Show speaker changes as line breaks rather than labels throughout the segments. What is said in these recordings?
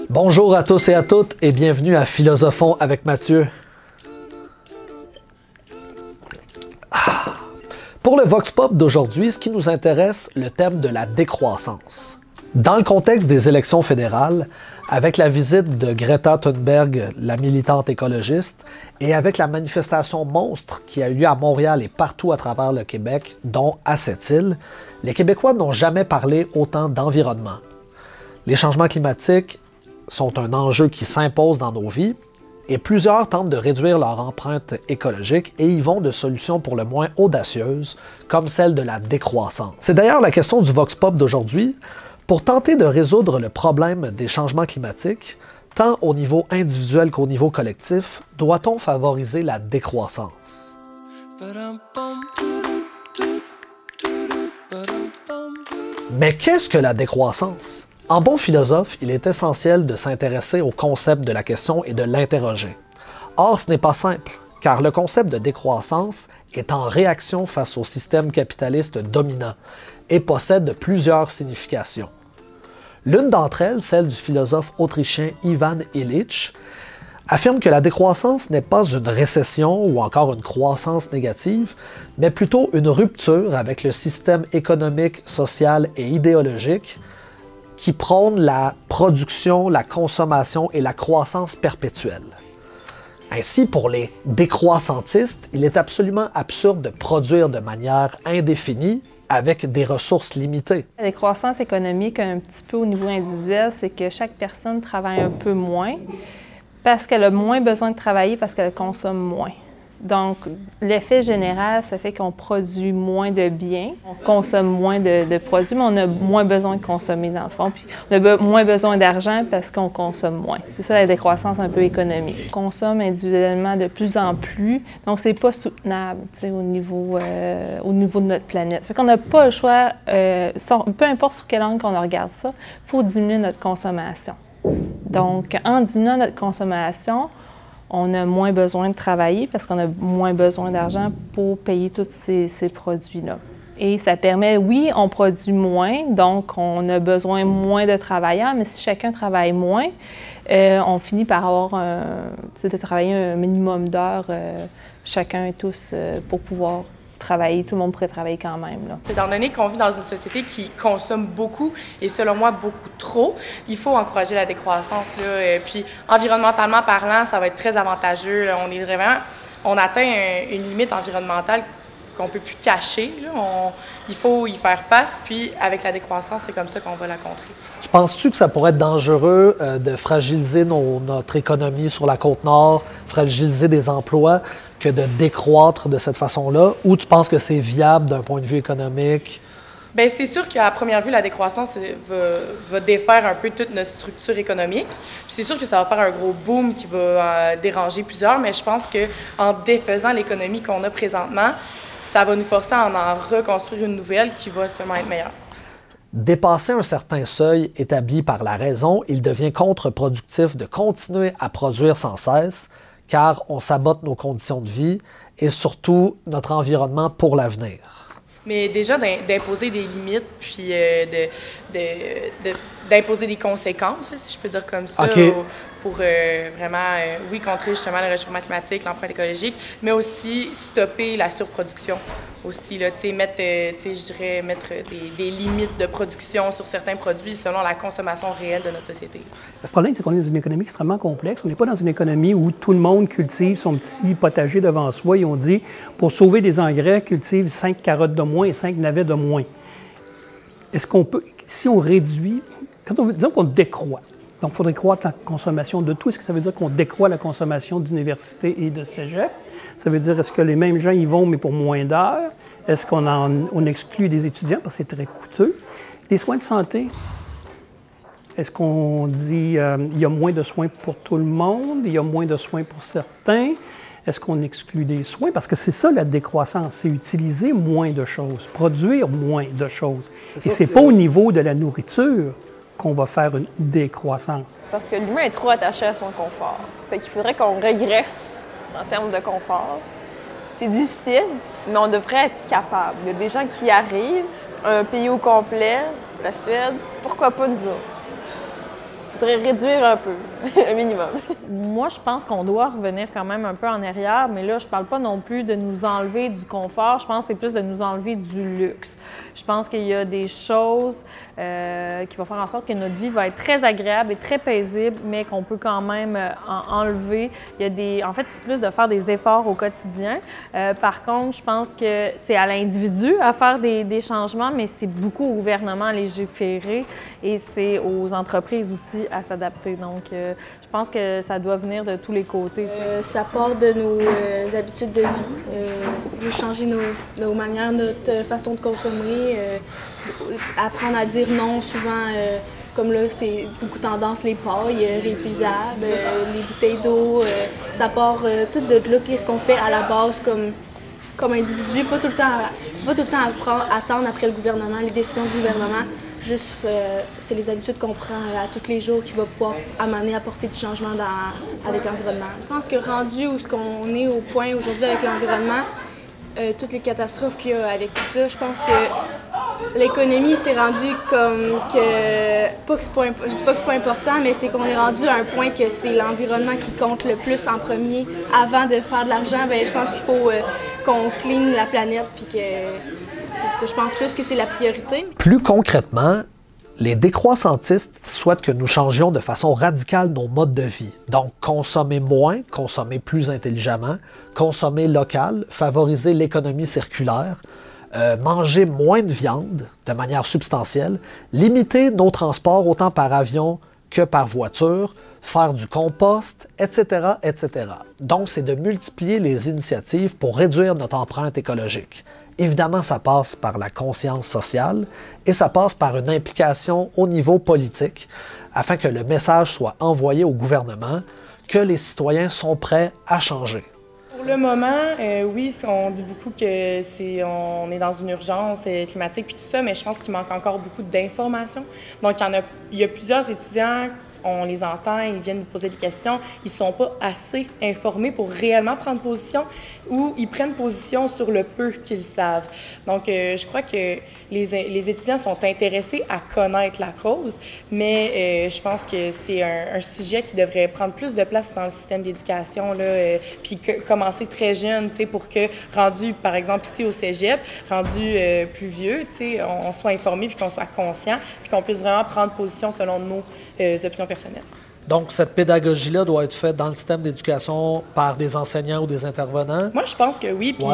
Bonjour à tous et à toutes et bienvenue à Philosophons avec Mathieu. Pour le Vox Pop d'aujourd'hui, ce qui nous intéresse, le thème de la décroissance. Dans le contexte des élections fédérales, avec la visite de Greta Thunberg, la militante écologiste, et avec la manifestation monstre qui a eu lieu à Montréal et partout à travers le Québec, dont à Sept-Îles, les Québécois n'ont jamais parlé autant d'environnement. Les changements climatiques sont un enjeu qui s'impose dans nos vies, et plusieurs tentent de réduire leur empreinte écologique et y vont de solutions pour le moins audacieuses, comme celle de la décroissance. C'est d'ailleurs la question du Vox Pop d'aujourd'hui. Pour tenter de résoudre le problème des changements climatiques, tant au niveau individuel qu'au niveau collectif, doit-on favoriser la décroissance? Mais qu'est-ce que la décroissance? En bon philosophe, il est essentiel de s'intéresser au concept de la question et de l'interroger. Or, ce n'est pas simple, car le concept de décroissance est en réaction face au système capitaliste dominant et possède plusieurs significations. L'une d'entre elles, celle du philosophe autrichien Ivan Illich, affirme que la décroissance n'est pas une récession ou encore une croissance négative, mais plutôt une rupture avec le système économique, social et idéologique qui prône la production, la consommation et la croissance perpétuelle. Ainsi, pour les décroissantistes, il est absolument absurde de produire de manière indéfinie avec des ressources limitées.
La décroissance économique, un petit peu au niveau individuel, c'est que chaque personne travaille un peu moins parce qu'elle a moins besoin de travailler, parce qu'elle consomme moins. Donc, l'effet général, ça fait qu'on produit moins de biens, on consomme moins de produits, mais on a moins besoin de consommer dans le fond. Puis on a moins besoin d'argent parce qu'on consomme moins. C'est ça la décroissance un peu économique. On consomme individuellement de plus en plus, donc c'est pas soutenable au niveau de notre planète. Ça fait qu'on n'a pas le choix, peu importe sur quel angle on regarde ça, il faut diminuer notre consommation. Donc, en diminuant notre consommation, on a moins besoin de travailler parce qu'on a moins besoin d'argent pour payer tous ces produits-là. Et ça permet, oui, on produit moins, donc on a besoin moins de travailleurs, mais si chacun travaille moins, on finit par avoir de travailler un minimum d'heures, chacun et tous, pour pouvoir travailler. Tout le monde pourrait travailler quand même.
Étant donné qu'on vit dans une société qui consomme beaucoup, et selon moi, beaucoup trop, il faut encourager la décroissance. Puis, environnementalement parlant, ça va être très avantageux. Là. On atteint une limite environnementale qu'on ne peut plus cacher. Il faut y faire face, puis avec la décroissance, c'est comme ça qu'on va la contrer.
Tu penses-tu que ça pourrait être dangereux de fragiliser notre économie sur la Côte-Nord, fragiliser des emplois, que de décroître de cette façon-là, ou tu penses que c'est viable d'un point de vue économique?
Bien, c'est sûr qu'à première vue, la décroissance va défaire un peu toute notre structure économique. Puis c'est sûr que ça va faire un gros boom qui va déranger plusieurs, mais je pense qu'en défaisant l'économie qu'on a présentement, ça va nous forcer à en reconstruire une nouvelle qui va seulement être meilleure.
Dépasser un certain seuil établi par la raison, il devient contre-productif de continuer à produire sans cesse, car on sabote nos conditions de vie et surtout notre environnement pour l'avenir.
Mais déjà d'imposer des limites, puis d'imposer des conséquences, si je peux dire comme ça,
okay,
pour vraiment, oui, contrer justement le réchauffement climatique, l'empreinte écologique, mais aussi stopper la surproduction. Aussi, là, mettre des limites de production sur certains produits selon la consommation réelle de notre société.
Le problème, c'est qu'on est dans une économie extrêmement complexe. On n'est pas dans une économie où tout le monde cultive son petit potager devant soi et on dit, pour sauver des engrais, cultive 5 carottes de moins et 5 navets de moins. Est-ce qu'on peut, si on réduit, disons qu'on décroît, donc il faudrait croître la consommation de tout, est-ce que ça veut dire qu'on décroît la consommation d'université et de cégep? Ça veut dire, est-ce que les mêmes gens y vont, mais pour moins d'heures? Est-ce qu'on exclut des étudiants parce que c'est très coûteux? Les soins de santé, est-ce qu'on dit il y a moins de soins pour tout le monde, il y a moins de soins pour certains? Est-ce qu'on exclut des soins? Parce que c'est ça la décroissance, c'est utiliser moins de choses, produire moins de choses. Et c'est pas au niveau de la nourriture qu'on va faire une décroissance.
Parce que l'humain est trop attaché à son confort. Fait qu'il faudrait qu'on régresse en termes de confort. C'est difficile, mais on devrait être capable. Il y a des gens qui y arrivent, un pays au complet, la Suède, pourquoi pas nous autres? Il faudrait réduire un peu, un minimum. Moi, je pense qu'on doit revenir quand même un peu en arrière, mais là, je parle pas non plus de nous enlever du confort, je pense que c'est plus de nous enlever du luxe. Je pense qu'il y a des choses qui vont faire en sorte que notre vie va être très agréable et très paisible, mais qu'on peut quand même enlever. Il y a des... En fait, c'est plus de faire des efforts au quotidien. Par contre, je pense que c'est à l'individu à faire des changements, mais c'est beaucoup au gouvernement à légiférer et c'est aux entreprises aussi à s'adapter. Donc, je pense que ça doit venir de tous les côtés.
Ça part de nos habitudes de vie, juste changer nos manières, notre façon de consommer, apprendre à dire non souvent, comme là, c'est beaucoup tendance, les pailles réutilisables, les bouteilles d'eau, ça part tout de là, qu'est-ce qu'on fait à la base comme individu, pas tout le temps attendre après le gouvernement, les décisions du gouvernement. Juste, c'est les habitudes qu'on prend à tous les jours qui va pouvoir apporter du changement avec l'environnement. Je pense que rendu où on est au point aujourd'hui avec l'environnement, toutes les catastrophes qu'il y a avec tout ça, je pense que l'économie s'est rendue comme que, je dis pas que c'est pas important, mais c'est qu'on est rendu à un point que c'est l'environnement qui compte le plus en premier. Avant de faire de l'argent, je pense qu'il faut qu'on clean la planète puis que c'est ça, je pense plus que c'est la priorité.
Plus concrètement, les décroissantistes souhaitent que nous changions de façon radicale nos modes de vie. Donc, consommer moins, consommer plus intelligemment, consommer local, favoriser l'économie circulaire, manger moins de viande de manière substantielle, limiter nos transports autant par avion que par voiture, faire du compost, etc., etc. Donc, c'est de multiplier les initiatives pour réduire notre empreinte écologique. Évidemment, ça passe par la conscience sociale et ça passe par une implication au niveau politique afin que le message soit envoyé au gouvernement que les citoyens sont prêts à changer.
Pour le moment, oui, on dit beaucoup que on est dans une urgence climatique puis tout ça, mais je pense qu'il manque encore beaucoup d'informations. Donc, il y a plusieurs étudiants, on les entend, ils viennent nous poser des questions, ils ne sont pas assez informés pour réellement prendre position ou ils prennent position sur le peu qu'ils savent. Donc, je crois que les étudiants sont intéressés à connaître la cause, mais je pense que c'est un sujet qui devrait prendre plus de place dans le système d'éducation, puis commencer très jeune, pour que, rendu, par exemple, ici au cégep, rendu plus vieux, on soit informé, puis qu'on soit conscient, puis qu'on puisse vraiment prendre position selon nos opinions personnelles.
Donc, cette pédagogie-là doit être faite dans le système d'éducation par des enseignants ou des intervenants?
Moi, je pense que oui, puis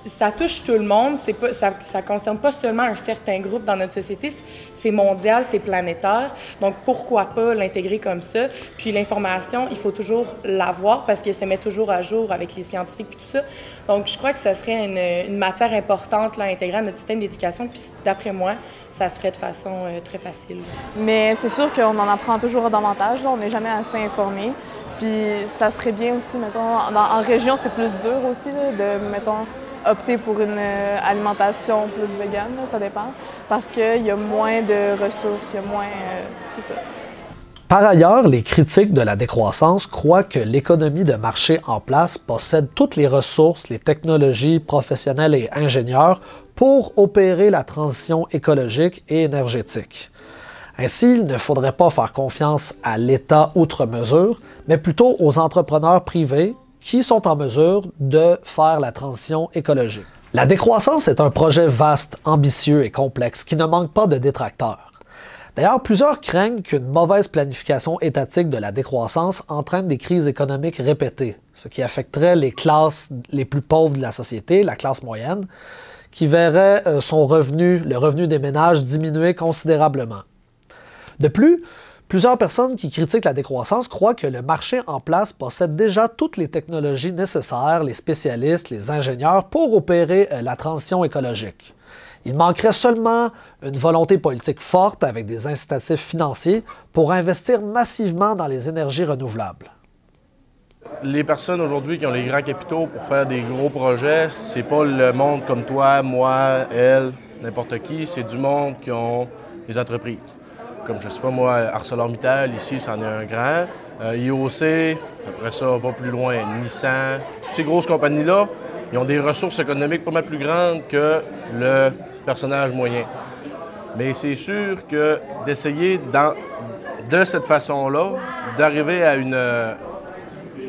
ça touche tout le monde. Ça ne concerne pas seulement un certain groupe dans notre société. C'est mondial, c'est planétaire. Donc, pourquoi pas l'intégrer comme ça? Puis l'information, il faut toujours l'avoir parce qu'elle se met toujours à jour avec les scientifiques et tout ça. Donc, je crois que ça serait une matière importante là, à intégrer à notre système d'éducation. Puis, d'après moi, ça se ferait de façon très facile.
Mais c'est sûr qu'on en apprend toujours davantage. Là. On n'est jamais assez informé. Puis, ça serait bien aussi, mettons, en région, c'est plus dur aussi là, de, mettons, opter pour une alimentation plus végane, là, ça dépend, parce qu'il y a moins de ressources, il y a moins... c'est ça.
Par ailleurs, les critiques de la décroissance croient que l'économie de marché en place possède toutes les ressources, les technologies professionnelles et ingénieurs pour opérer la transition écologique et énergétique. Ainsi, il ne faudrait pas faire confiance à l'État outre mesure, mais plutôt aux entrepreneurs privés qui sont en mesure de faire la transition écologique. La décroissance est un projet vaste, ambitieux et complexe qui ne manque pas de détracteurs. D'ailleurs, plusieurs craignent qu'une mauvaise planification étatique de la décroissance entraîne des crises économiques répétées, ce qui affecterait les classes les plus pauvres de la société, la classe moyenne, qui verrait son revenu, le revenu des ménages, diminuer considérablement. De plus, plusieurs personnes qui critiquent la décroissance croient que le marché en place possède déjà toutes les technologies nécessaires, les spécialistes, les ingénieurs pour opérer la transition écologique. Il manquerait seulement une volonté politique forte avec des incitatifs financiers pour investir massivement dans les énergies renouvelables.
Les personnes aujourd'hui qui ont les grands capitaux pour faire des gros projets, c'est pas le monde comme toi, moi, elle, n'importe qui, c'est du monde qui ont des entreprises. comme je sais pas moi, ArcelorMittal, ici, c'en est un grand. IOC, après ça, on va plus loin, Nissan. Toutes ces grosses compagnies-là, ils ont des ressources économiques pas mal plus grandes que le personnage moyen. Mais c'est sûr que d'essayer de cette façon-là, d'arriver à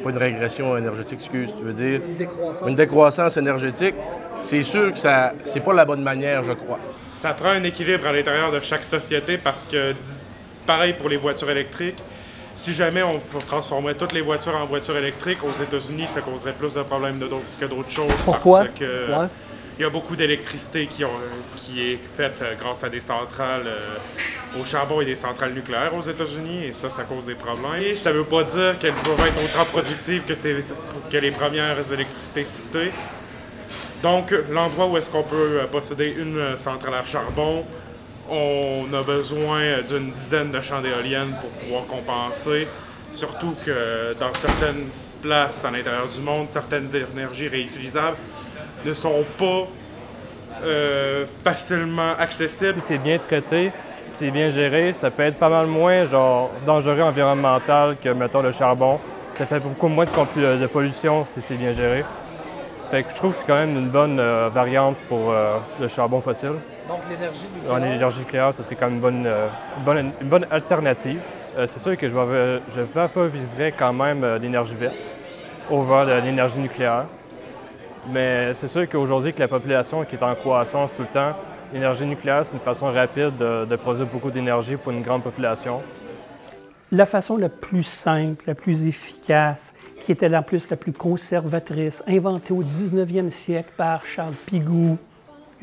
pas une régression énergétique, excuse, tu veux dire? Une décroissance énergétique, c'est sûr que c'est pas la bonne manière, je crois.
Ça prend un équilibre à l'intérieur de chaque société parce que, pareil pour les voitures électriques, si jamais on transformerait toutes les voitures en voitures électriques, aux États-Unis, ça causerait plus de problèmes que d'autres choses.
Pourquoi?
Parce que il y a beaucoup d'électricité qui est faite grâce à des centrales au charbon et des centrales nucléaires aux États-Unis, et ça cause des problèmes. Et ça ne veut pas dire qu'elles peuvent être autant productives que les premières électricités citées. Donc, l'endroit où est-ce qu'on peut posséder une centrale à charbon, on a besoin d'une dizaine de champs d'éoliennes pour pouvoir compenser, surtout que dans certaines places à l'intérieur du monde, certaines énergies réutilisables ne sont pas facilement accessibles.
Si c'est bien traité, si c'est bien géré, ça peut être pas mal moins dangereux environnemental que, mettons, le charbon. Ça fait beaucoup moins de pollution si c'est bien géré. Fait que je trouve que c'est quand même une bonne variante pour le charbon fossile.
Donc l'énergie nucléaire?
L'énergie nucléaire, ce serait quand même une bonne alternative. C'est sûr que je favoriserais quand même l'énergie verte over l'énergie nucléaire. Mais c'est sûr qu'aujourd'hui, avec la population qui est en croissance tout le temps, l'énergie nucléaire, c'est une façon rapide de produire beaucoup d'énergie pour une grande population.
La façon la plus simple, la plus efficace, qui était en plus la plus conservatrice, inventée au 19e siècle par Charles Pigou.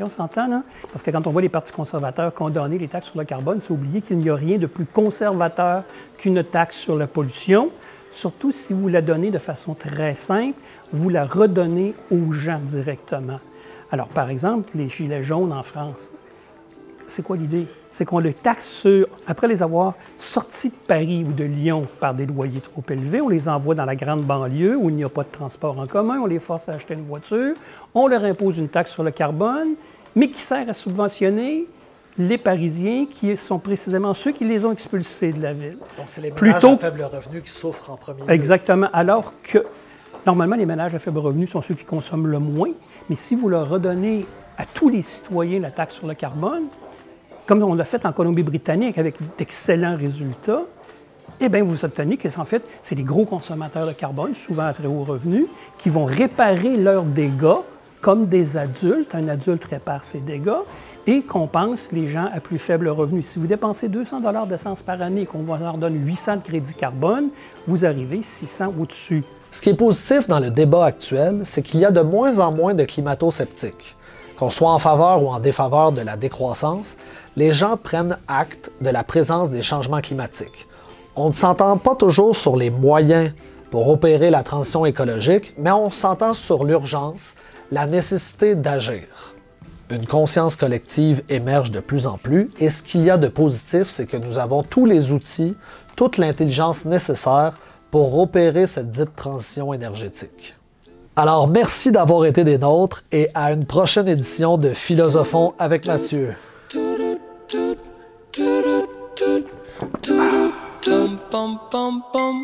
Et on s'entend, là? Parce que quand on voit les partis conservateurs condamner les taxes sur le carbone, c'est oublier qu'il n'y a rien de plus conservateur qu'une taxe sur la pollution. Surtout si vous la donnez de façon très simple, vous la redonnez aux gens directement. Alors, par exemple, les gilets jaunes en France, c'est quoi l'idée? C'est qu'on les taxe après les avoir sortis de Paris ou de Lyon par des loyers trop élevés, on les envoie dans la grande banlieue où il n'y a pas de transport en commun, on les force à acheter une voiture, on leur impose une taxe sur le carbone, mais qui sert à subventionner les Parisiens qui sont précisément ceux qui les ont expulsés de la ville.
Donc, c'est les ménages à faible revenu qui souffrent en premier lieu.
Exactement. Alors que, normalement, les ménages à faible revenu sont ceux qui consomment le moins, mais si vous leur redonnez à tous les citoyens la taxe sur le carbone, comme on l'a fait en Colombie-Britannique avec d'excellents résultats, eh bien, vous obtenez que, en fait, c'est les gros consommateurs de carbone, souvent à très haut revenu, qui vont réparer leurs dégâts comme des adultes. Un adulte répare ses dégâts et compense les gens à plus faible revenu. Si vous dépensez 200 $ d'essence par année et qu'on vous en donne 800 de crédit carbone, vous arrivez 600 au-dessus.
Ce qui est positif dans le débat actuel, c'est qu'il y a de moins en moins de climato-sceptiques. Qu'on soit en faveur ou en défaveur de la décroissance, les gens prennent acte de la présence des changements climatiques. On ne s'entend pas toujours sur les moyens pour opérer la transition écologique, mais on s'entend sur l'urgence, la nécessité d'agir. Une conscience collective émerge de plus en plus, et ce qu'il y a de positif, c'est que nous avons tous les outils, toute l'intelligence nécessaire pour opérer cette dite transition énergétique. Alors, merci d'avoir été des nôtres, et à une prochaine édition de Philosophons avec Mathieu.
Bum, bum, bum, bum.